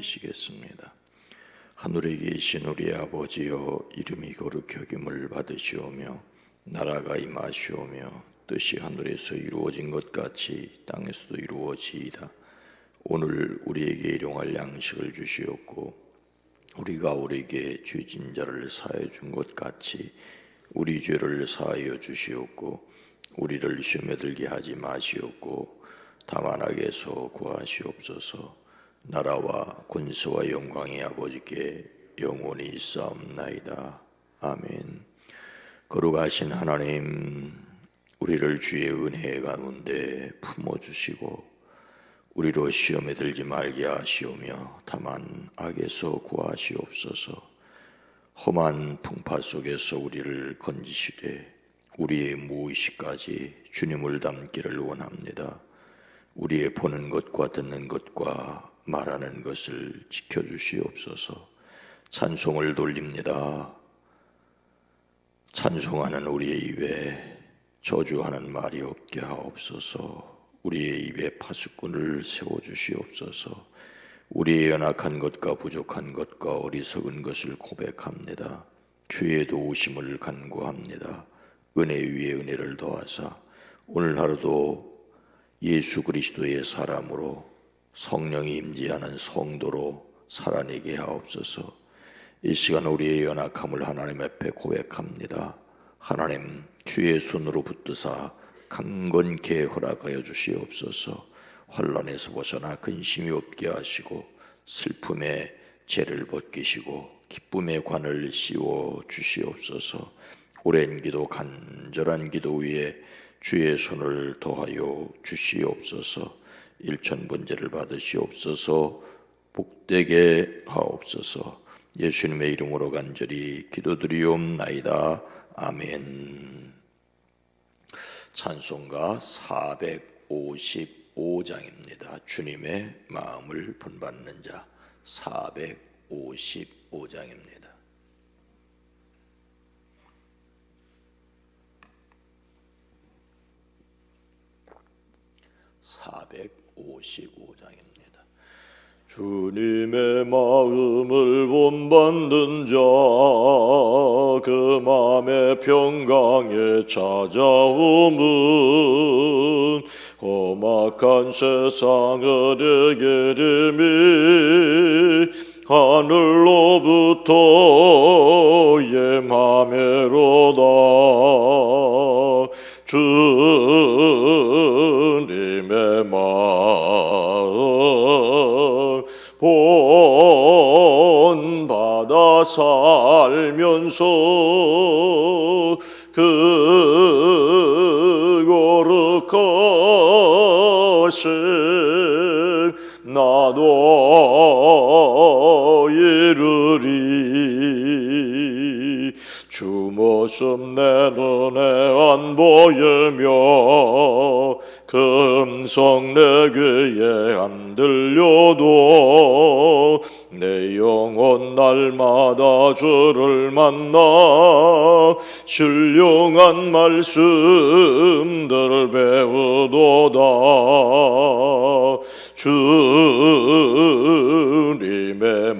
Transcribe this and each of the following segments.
드리시겠습니다. 하늘에 계신 우리 아버지여, 이름이 거룩히 여김을 받으시오며 나라가 임하시오며 뜻이 하늘에서 이루어진 것 같이 땅에서도 이루어지이다. 오늘 우리에게 일용할 양식을 주시옵고 우리가 우리에게 죄진 자를 사하여 준 것 같이 우리 죄를 사하여 주시옵고 우리를 시험에 들게 하지 마시옵고 다만 악에서 구하시옵소서. 나라와 권세와 영광이 아버지께 영원히 있사옵나이다. 아멘. 거룩하신 하나님, 우리를 주의 은혜 가운데 품어주시고 우리로 시험에 들지 말게 하시오며 다만 악에서 구하시옵소서. 험한 풍파 속에서 우리를 건지시되 우리의 무의식까지 주님을 닮기를 원합니다. 우리의 보는 것과 듣는 것과 말하는 것을 지켜주시옵소서. 찬송을 돌립니다. 찬송하는 우리의 입에 저주하는 말이 없게 하옵소서. 우리의 입에 파수꾼을 세워주시옵소서. 우리의 연약한 것과 부족한 것과 어리석은 것을 고백합니다. 주의 도우심을 간구합니다. 은혜 위에 은혜를 더하사 오늘 하루도 예수 그리스도의 사람으로 성령이 임재하는 성도로 살아내게 하옵소서. 이 시간 우리의 연약함을 하나님 앞에 고백합니다. 하나님, 주의 손으로 붙드사 강건케 허락하여 주시옵소서. 환난에서 벗어나 근심이 없게 하시고 슬픔의 죄를 벗기시고 기쁨의 관을 씌워 주시옵소서. 오랜 기도, 간절한 기도 위에 주의 손을 더하여 주시옵소서. 일천번제를 받으시옵소서. 복되게 하옵소서. 예수님의 이름으로 간절히 기도드리옵나이다. 아멘. 찬송가 455장입니다. 주님의 마음을 본받는 자. 455장입니다. 455장입니다. 주님의 마음을 본받는 자, 그 마음의 평강에 찾아옴은 험악한 세상을 이기림이 하늘로부터 예맘에로다. 주님의 마음 본받아 살면서 그 거룩하심 나도 이루리. 주 모습 내 눈에 안 보이며 그 음성 내 귀에 안 들려도 내 영혼 날마다 주를 만나 신령한 말씀들을 배우도다. 주님의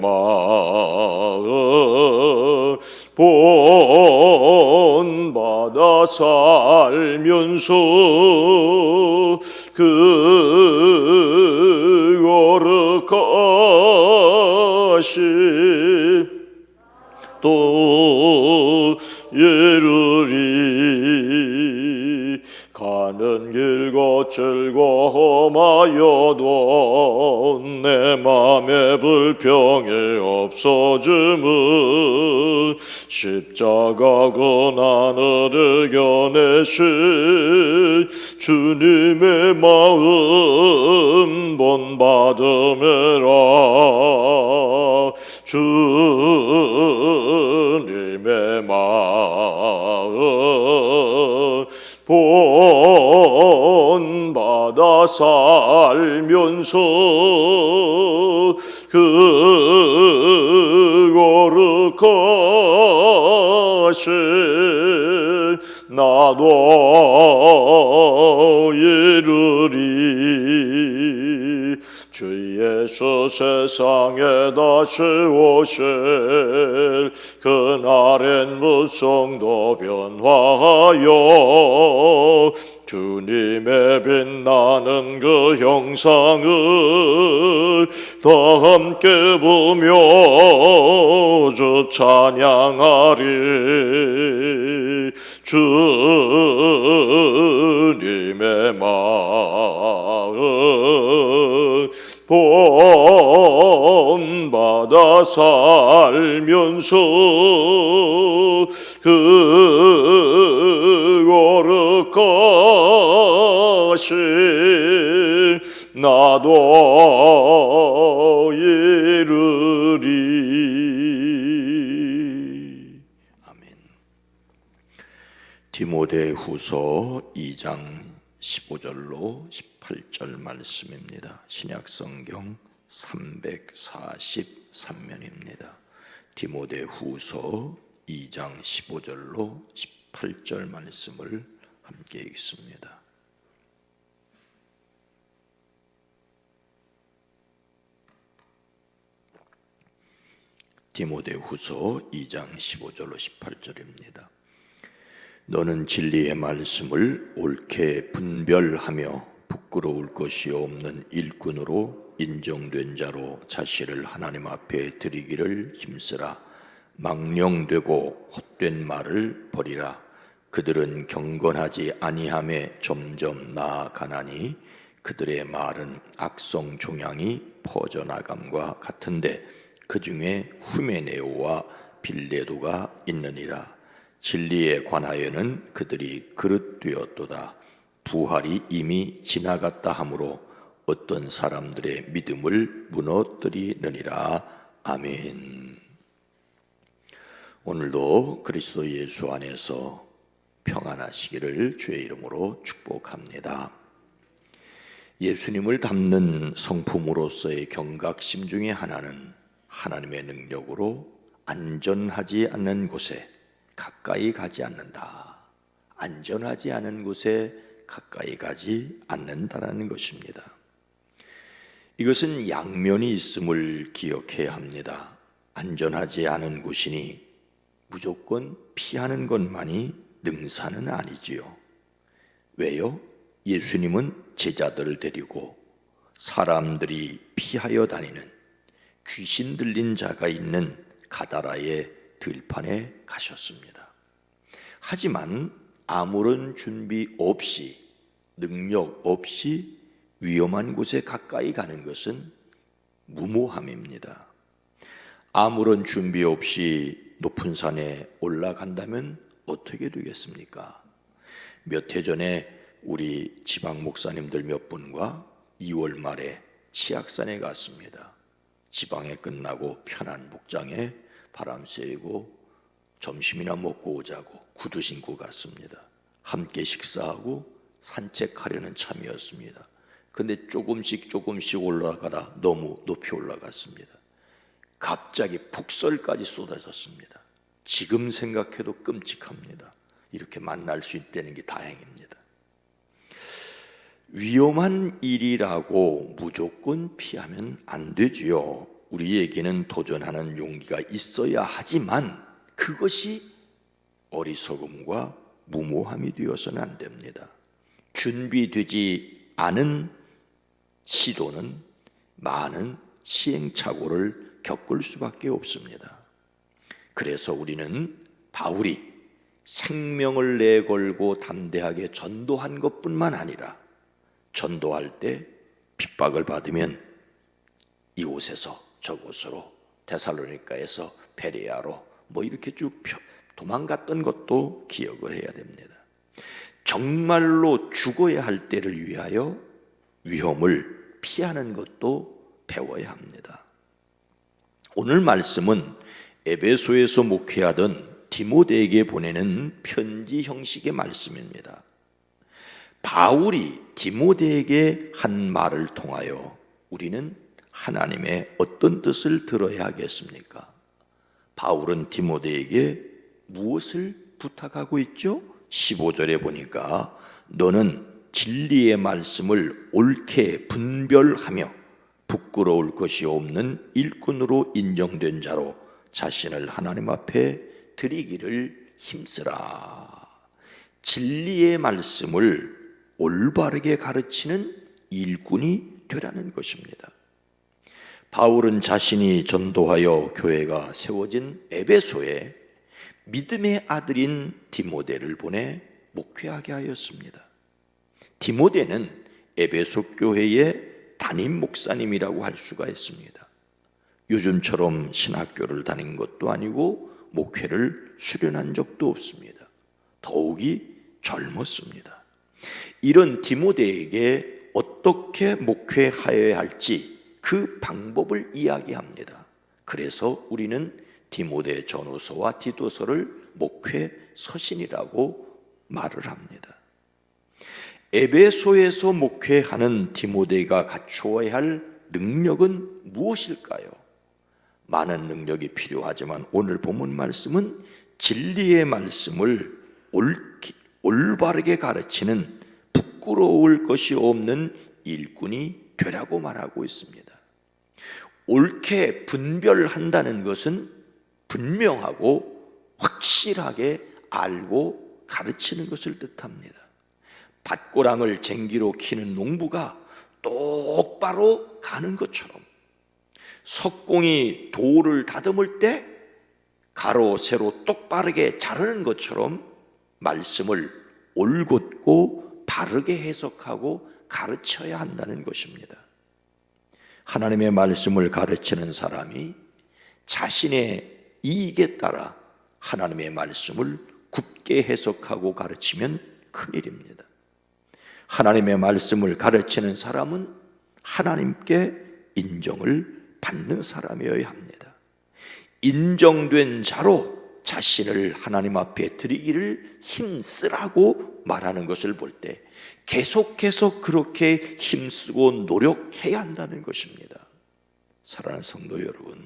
마음 본받아 살면서 그 거룩하심 또 이루리. 가는 길 거칠고 험하여도 내 맘의 불평이 없어짐은 십자가 고난을 이겨내신 주님의 마음 본받음이라. 주님의 마음 본받아 살면서 그 거룩하신 나도 이루리. 주 예수 세상에 다시 오실 그날엔 무성도 변화하여 주님의 빛나는 그 형상을 다 함께 보며 주 찬양하리. 주님의 마음 본받아 살면서 그 거룩하신 나도 이르리. 아멘. 디모데후서 2장 15절로 18절 말씀입니다. 신약성경 343면입니다. 디모데후서 2장 15절로 18절 말씀을 함께 읽습니다. 디모데후서 2장 15절로 18절입니다. 너는 진리의 말씀을 옳게 분별하며 부끄러울 것이 없는 일꾼으로 인정된 자로 자신을 하나님 앞에 드리기를 힘쓰라. 망령되고 헛된 말을 버리라. 그들은 경건하지 아니함에 점점 나아가나니 그들의 말은 악성 종양이 퍼져나감과 같은데 그 중에 후메네오와 빌레도가 있느니라. 진리에 관하여는 그들이 그릇되었도다. 부활이 이미 지나갔다 하므로 어떤 사람들의 믿음을 무너뜨리느니라. 아멘. 오늘도 그리스도 예수 안에서 평안하시기를 주의 이름으로 축복합니다. 예수님을 닮는 성품으로서의 경각심 중에 하나는 하나님의 능력으로 안전하지 않는 곳에 가까이 가지 않는다. 안전하지 않은 곳에 가까이 가지 않는다라는 것입니다. 이것은 양면이 있음을 기억해야 합니다. 안전하지 않은 곳이니 무조건 피하는 것만이 능사는 아니지요. 왜요? 예수님은 제자들을 데리고 사람들이 피하여 다니는 귀신 들린 자가 있는 가다라의 들판에 가셨습니다. 하지만 아무런 준비 없이 능력 없이 위험한 곳에 가까이 가는 것은 무모함입니다. 아무런 준비 없이 높은 산에 올라간다면 어떻게 되겠습니까? 몇 해 전에 우리 지방 목사님들 몇 분과 2월 말에 치악산에 갔습니다. 지방에 끝나고 편한 목장에 바람 쐬고 점심이나 먹고 오자고 구두 신고 갔습니다. 함께 식사하고 산책하려는 참이었습니다. 근데 조금씩 올라가다 너무 높이 올라갔습니다. 갑자기 폭설까지 쏟아졌습니다. 지금 생각해도 끔찍합니다. 이렇게 만날 수 있다는 게 다행입니다. 위험한 일이라고 무조건 피하면 안 되지요. 우리에게는 도전하는 용기가 있어야 하지만 그것이 어리석음과 무모함이 되어서는 안 됩니다. 준비되지 않은 시도는 많은 시행착오를 겪을 수밖에 없습니다. 그래서 우리는 바울이 생명을 내걸고 담대하게 전도한 것뿐만 아니라 전도할 때 핍박을 받으면 이곳에서 저곳으로 데살로니가에서 베레아로 이렇게 쭉 도망갔던 것도 기억을 해야 됩니다. 정말로 죽어야 할 때를 위하여 위험을 피하는 것도 배워야 합니다. 오늘 말씀은 에베소에서 목회하던 디모데에게 보내는 편지 형식의 말씀입니다. 바울이 디모데에게 한 말을 통하여 우리는 하나님의 어떤 뜻을 들어야 하겠습니까? 바울은 디모데에게 무엇을 부탁하고 있죠? 15절에 보니까 너는 진리의 말씀을 옳게 분별하며 부끄러울 것이 없는 일꾼으로 인정된 자로 자신을 하나님 앞에 드리기를 힘쓰라. 진리의 말씀을 올바르게 가르치는 일꾼이 되라는 것입니다. 바울은 자신이 전도하여 교회가 세워진 에베소에 믿음의 아들인 디모데를 보내 목회하게 하였습니다. 디모데는 에베소 교회의 담임 목사님이라고 할 수가 있습니다. 요즘처럼 신학교를 다닌 것도 아니고 목회를 수련한 적도 없습니다. 더욱이 젊었습니다. 이런 디모데에게 어떻게 목회하여야 할지 그 방법을 이야기합니다. 그래서 우리는 디모데 전후서와 디도서를 목회 서신이라고 말을 합니다. 에베소에서 목회하는 디모데가 갖추어야 할 능력은 무엇일까요? 많은 능력이 필요하지만 오늘 본문 말씀은 진리의 말씀을 올바르게 가르치는 부끄러울 것이 없는 일꾼이 되라고 말하고 있습니다. 옳게 분별한다는 것은 분명하고 확실하게 알고 가르치는 것을 뜻합니다. 밭고랑을 쟁기로 키는 농부가 똑바로 가는 것처럼, 석공이 돌을 다듬을 때 가로 세로 똑바르게 자르는 것처럼 말씀을 올곧고 바르게 해석하고 가르쳐야 한다는 것입니다. 하나님의 말씀을 가르치는 사람이 자신의 이익에 따라 하나님의 말씀을 굽게 해석하고 가르치면 큰일입니다. 하나님의 말씀을 가르치는 사람은 하나님께 인정을 받는 사람이어야 합니다. 인정된 자로 자신을 하나님 앞에 드리기를 힘쓰라고 말하는 것을 볼 때 계속해서 그렇게 힘쓰고 노력해야 한다는 것입니다. 사랑하는 성도 여러분,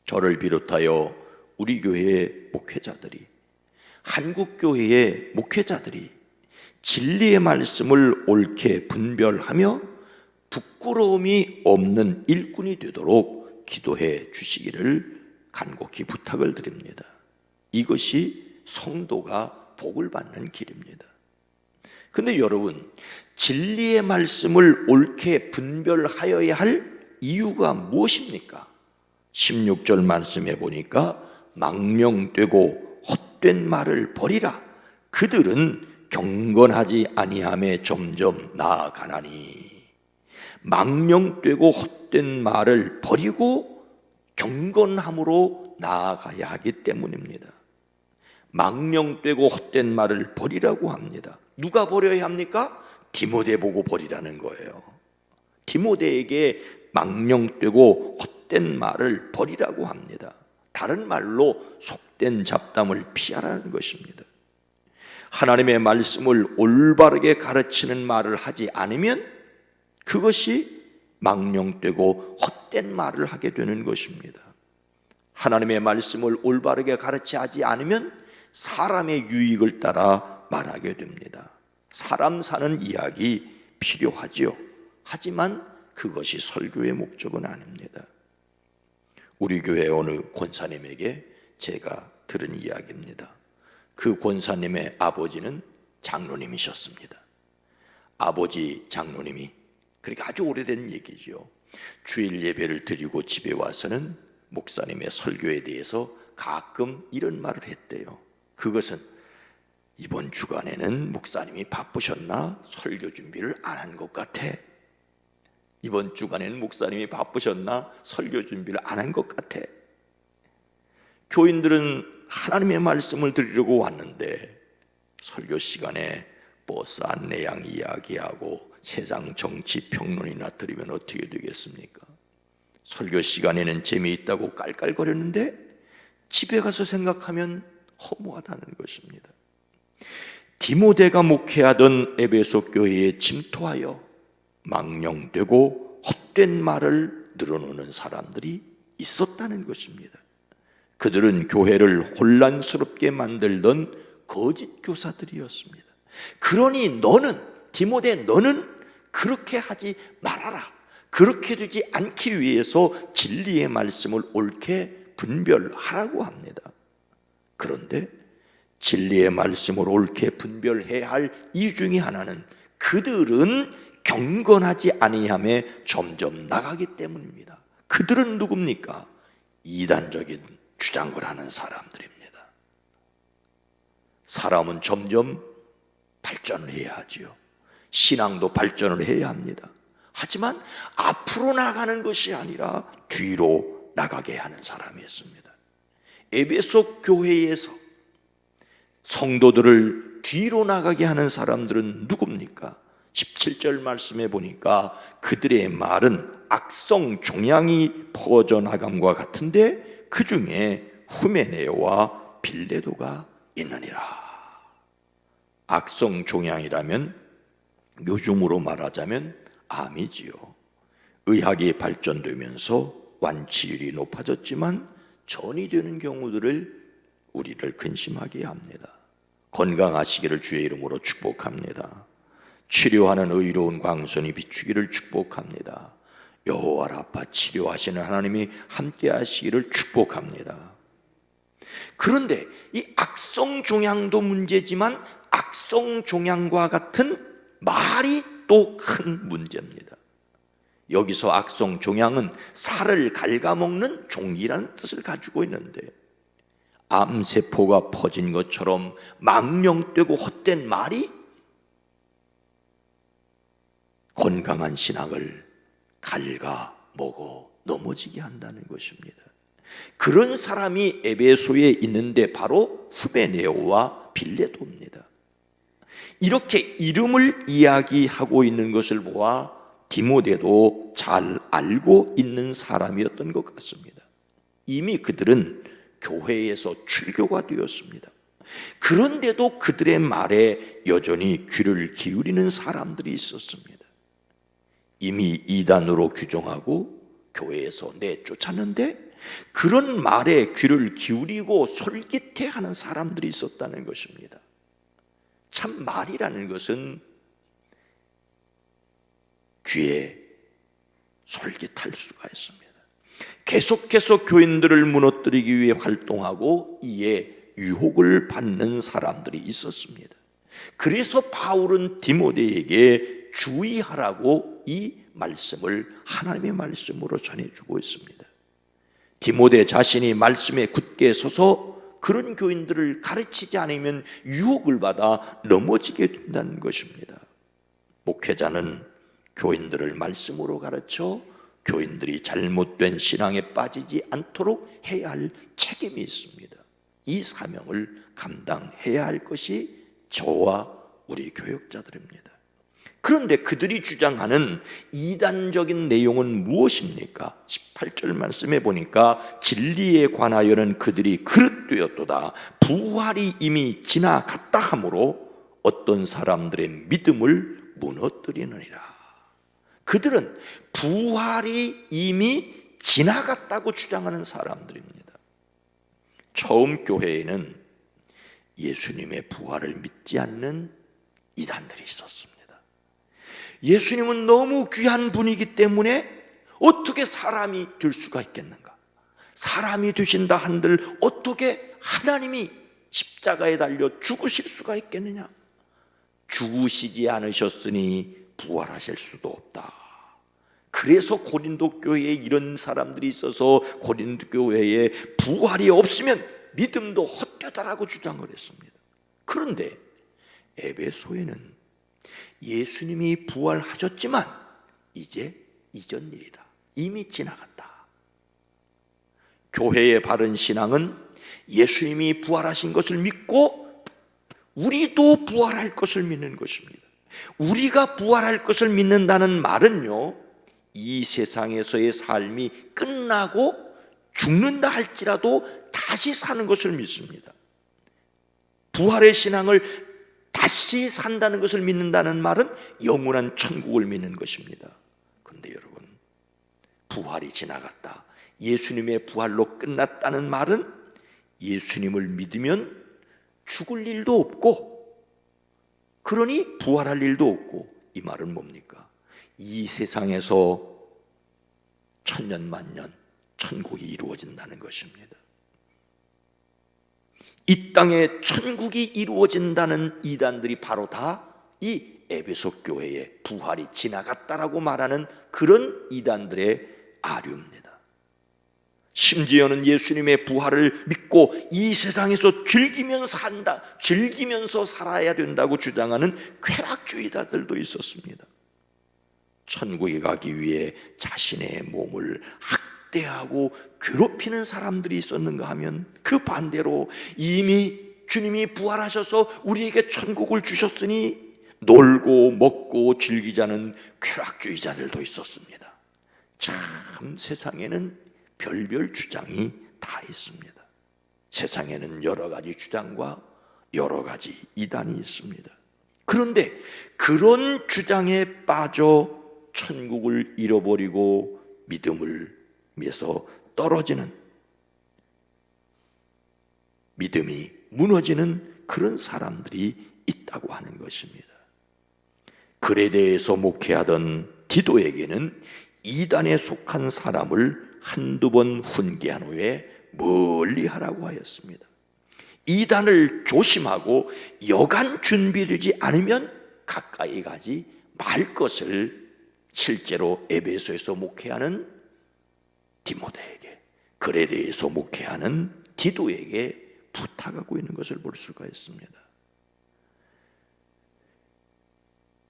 저를 비롯하여 우리 교회의 목회자들이, 한국교회의 목회자들이 진리의 말씀을 옳게 분별하며 부끄러움이 없는 일꾼이 되도록 기도해 주시기를 간곡히 부탁을 드립니다. 이것이 성도가 복을 받는 길입니다. 근데 여러분, 진리의 말씀을 옳게 분별하여야 할 이유가 무엇입니까? 16절 말씀에 보니까 망령되고 헛된 말을 버리라. 그들은 경건하지 아니함에 점점 나아가나니. 망령되고 헛된 말을 버리고 경건함으로 나아가야 하기 때문입니다. 망령되고 헛된 말을 버리라고 합니다. 누가 버려야 합니까? 디모데 보고 버리라는 거예요. 디모데에게 망령되고 헛된 말을 버리라고 합니다. 다른 말로 속된 잡담을 피하라는 것입니다. 하나님의 말씀을 올바르게 가르치는 말을 하지 않으면 그것이 망령되고 헛된 말을 하게 되는 것입니다. 하나님의 말씀을 올바르게 가르치지 않으면 사람의 유익을 따라 말하게 됩니다. 사람 사는 이야기 필요하지요. 하지만 그것이 설교의 목적은 아닙니다. 우리 교회 어느 권사님에게 제가 들은 이야기입니다. 그 권사님의 아버지는 장로님이셨습니다. 아버지 장로님이, 그러니까 아주 오래된 얘기죠. 주일 예배를 드리고 집에 와서는 목사님의 설교에 대해서 가끔 이런 말을 했대요. 그것은 이번 주간에는 목사님이 바쁘셨나 설교 준비를 안 한 것 같아. 이번 주간에는 목사님이 바쁘셨나 설교 준비를 안 한 것 같아. 교인들은 하나님의 말씀을 드리려고 왔는데 설교 시간에 버스 안내양 이야기하고 세상 정치 평론이나 들으면 어떻게 되겠습니까? 설교 시간에는 재미있다고 깔깔거렸는데 집에 가서 생각하면 허무하다는 것입니다. 디모데가 목회하던 에베소 교회에 침투하여 망령되고 헛된 말을 늘어놓는 사람들이 있었다는 것입니다. 그들은 교회를 혼란스럽게 만들던 거짓 교사들이었습니다. 그러니 너는, 디모데 너는 그렇게 하지 말아라. 그렇게 되지 않기 위해서 진리의 말씀을 옳게 분별하라고 합니다. 그런데 진리의 말씀을 옳게 분별해야 할 이유 중에 하나는 그들은 경건하지 아니함에 점점 나가기 때문입니다. 그들은 누굽니까? 이단적인 주장을 하는 사람들입니다. 사람은 점점 발전을 해야 하지요. 신앙도 발전을 해야 합니다. 하지만 앞으로 나가는 것이 아니라 뒤로 나가게 하는 사람이었습니다. 에베소 교회에서 성도들을 뒤로 나가게 하는 사람들은 누굽니까? 17절 말씀에 보니까 그들의 말은 악성 종양이 퍼져나감과 같은데 그 중에 후메네오와 빌레도가 있느니라. 악성 종양이라면 요즘으로 말하자면 암이지요. 의학이 발전되면서 완치율이 높아졌지만 전이 되는 경우들을 우리를 근심하게 합니다. 건강하시기를 주의 이름으로 축복합니다. 치료하는 의로운 광선이 비추기를 축복합니다. 여호와 라파 치료하시는 하나님이 함께 하시기를 축복합니다. 그런데 이 악성 종양도 문제지만 악성 종양과 같은 말이 또 큰 문제입니다. 여기서 악성 종양은 살을 갉아먹는 종이라는 뜻을 가지고 있는데 암세포가 퍼진 것처럼 망령되고 헛된 말이 건강한 신앙을 갉아먹어 넘어지게 한다는 것입니다. 그런 사람이 에베소에 있는데 바로 후메네오와 빌레도입니다. 이렇게 이름을 이야기하고 있는 것을 보아 디모데도 잘 알고 있는 사람이었던 것 같습니다. 이미 그들은 교회에서 출교가 되었습니다. 그런데도 그들의 말에 여전히 귀를 기울이는 사람들이 있었습니다. 이미 이단으로 규정하고 교회에서 내쫓았는데 그런 말에 귀를 기울이고 솔깃해하는 사람들이 있었다는 것입니다. 참 말이라는 것은 귀에 솔깃할 수가 있습니다. 계속해서 교인들을 무너뜨리기 위해 활동하고 이에 유혹을 받는 사람들이 있었습니다. 그래서 바울은 디모데에게 주의하라고 이 말씀을 하나님의 말씀으로 전해주고 있습니다. 디모데 자신이 말씀에 굳게 서서 그런 교인들을 가르치지 않으면 유혹을 받아 넘어지게 된다는 것입니다. 목회자는 교인들을 말씀으로 가르쳐 교인들이 잘못된 신앙에 빠지지 않도록 해야 할 책임이 있습니다. 이 사명을 감당해야 할 것이 저와 우리 교역자들입니다. 그런데 그들이 주장하는 이단적인 내용은 무엇입니까? 18절 말씀에 보니까 진리에 관하여는 그들이 그릇되었도다. 부활이 이미 지나갔다 하므로 어떤 사람들의 믿음을 무너뜨리느니라. 그들은 부활이 이미 지나갔다고 주장하는 사람들입니다. 처음 교회에는 예수님의 부활을 믿지 않는 이단들이 있었습니다. 예수님은 너무 귀한 분이기 때문에 어떻게 사람이 될 수가 있겠는가? 사람이 되신다 한들 어떻게 하나님이 십자가에 달려 죽으실 수가 있겠느냐? 죽으시지 않으셨으니 부활하실 수도 없다. 그래서 고린도 교회에 이런 사람들이 있어서 고린도 교회에 부활이 없으면 믿음도 헛되다라고 주장을 했습니다. 그런데 에베소에는 예수님이 부활하셨지만 이제 이전 일이다. 이미 지나갔다. 교회의 바른 신앙은 예수님이 부활하신 것을 믿고 우리도 부활할 것을 믿는 것입니다. 우리가 부활할 것을 믿는다는 말은요, 이 세상에서의 삶이 끝나고 죽는다 할지라도 다시 사는 것을 믿습니다. 부활의 신앙을 다시 산다는 것을 믿는다는 말은 영원한 천국을 믿는 것입니다. 그런데 여러분, 부활이 지나갔다, 예수님의 부활로 끝났다는 말은 예수님을 믿으면 죽을 일도 없고 그러니 부활할 일도 없고, 이 말은 뭡니까? 이 세상에서 천년 만년 천국이 이루어진다는 것입니다. 이 땅에 천국이 이루어진다는 이단들이 바로 다 이 에베소 교회의 부활이 지나갔다라고 말하는 그런 이단들의 아류입니다. 심지어는 예수님의 부활을 믿고 이 세상에서 즐기면서 살아야 된다고 주장하는 쾌락주의자들도 있었습니다. 천국에 가기 위해 자신의 몸을 학대하고 괴롭히는 사람들이 있었는가 하면 그 반대로 이미 주님이 부활하셔서 우리에게 천국을 주셨으니 놀고 먹고 즐기자는 쾌락주의자들도 있었습니다. 참 세상에는 별별 주장이 다 있습니다. 세상에는 여러 가지 주장과 여러 가지 이단이 있습니다. 그런데 그런 주장에 빠져 천국을 잃어버리고 믿음을 위해서 떨어지는, 믿음이 무너지는 그런 사람들이 있다고 하는 것입니다. 그레데에서 목회하던 디도에게는 이단에 속한 사람을 한두 번 훈계한 후에 멀리하라고 하였습니다. 이단을 조심하고 여간 준비되지 않으면 가까이 가지 말 것을 실제로 에베소에서 목회하는 디모데에게, 그레데에서 목회하는 디도에게 부탁하고 있는 것을 볼 수가 있습니다.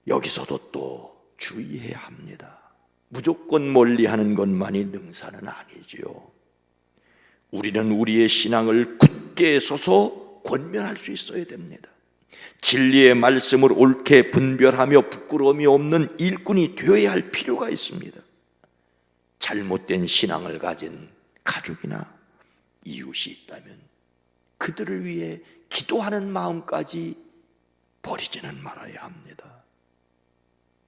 여기서도 또 주의해야 합니다. 무조건 멀리하는 것만이 능사는 아니지요. 우리는 우리의 신앙을 굳게 서서 권면할 수 있어야 됩니다. 진리의 말씀을 옳게 분별하며 부끄러움이 없는 일꾼이 되어야 할 필요가 있습니다. 잘못된 신앙을 가진 가족이나 이웃이 있다면 그들을 위해 기도하는 마음까지 버리지는 말아야 합니다.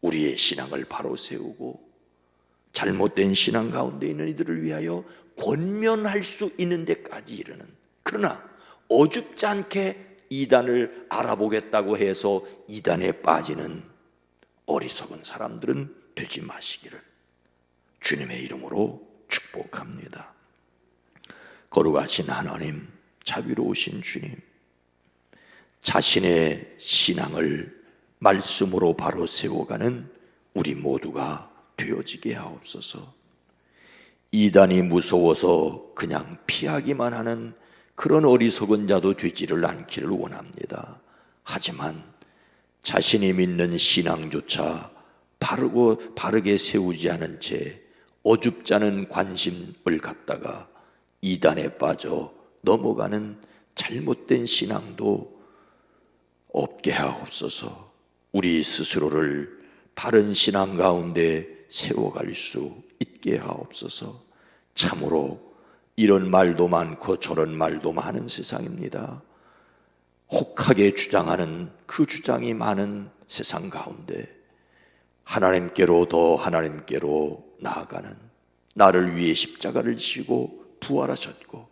우리의 신앙을 바로 세우고 잘못된 신앙 가운데 있는 이들을 위하여 권면할 수 있는 데까지 이르는, 그러나 어줍지 않게 이단을 알아보겠다고 해서 이단에 빠지는 어리석은 사람들은 되지 마시기를 주님의 이름으로 축복합니다. 거룩하신 하나님, 자비로우신 주님, 자신의 신앙을 말씀으로 바로 세워가는 우리 모두가 되어지게 하옵소서. 이단이 무서워서 그냥 피하기만 하는 그런 어리석은 자도 되지를 않기를 원합니다. 하지만 자신이 믿는 신앙조차 바르게 세우지 않은 채 어줍지 않은 관심을 갖다가 이단에 빠져 넘어가는 잘못된 신앙도 없게 하옵소서. 우리 스스로를 바른 신앙 가운데 세워갈 수 있게 하옵소서. 참으로 이런 말도 많고 저런 말도 많은 세상입니다. 혹하게 주장하는 그 주장이 많은 세상 가운데 하나님께로 더 하나님께로 나아가는, 나를 위해 십자가를 지고 부활하셨고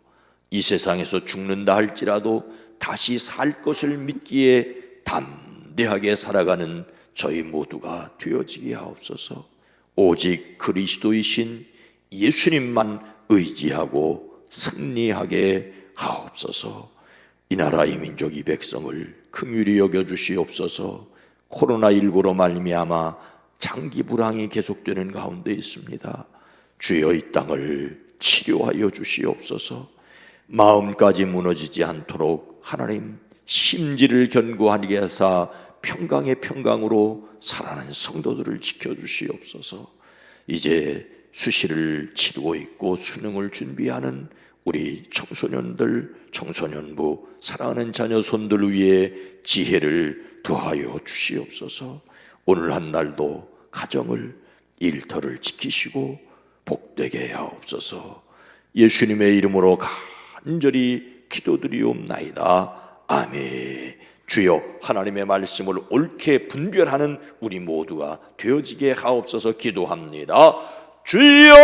이 세상에서 죽는다 할지라도 다시 살 것을 믿기에 담대하게 살아가는 저희 모두가 되어지게 하옵소서. 오직 그리스도이신 예수님만 의지하고 승리하게 하옵소서. 이 나라 이 민족 이 백성을 긍휼히 여겨주시옵소서. 코로나19로 말미암아 장기 불황이 계속되는 가운데 있습니다. 주여 이 땅을 치료하여 주시옵소서. 마음까지 무너지지 않도록 하나님 심지를 견고하게 하사 평강의 평강으로 살아가는 성도들을 지켜주시옵소서. 이제 수시를 치르고 있고 수능을 준비하는 우리 청소년들, 청소년부, 사랑하는 자녀 손들 위해 지혜를 더하여 주시옵소서. 오늘 한 날도 가정을, 일터를 지키시고 복되게 하옵소서. 예수님의 이름으로 간절히 기도드리옵나이다. 아멘. 주여, 하나님의 말씀을 옳게 분별하는 우리 모두가 되어지게 하옵소서. 기도합니다. 주여!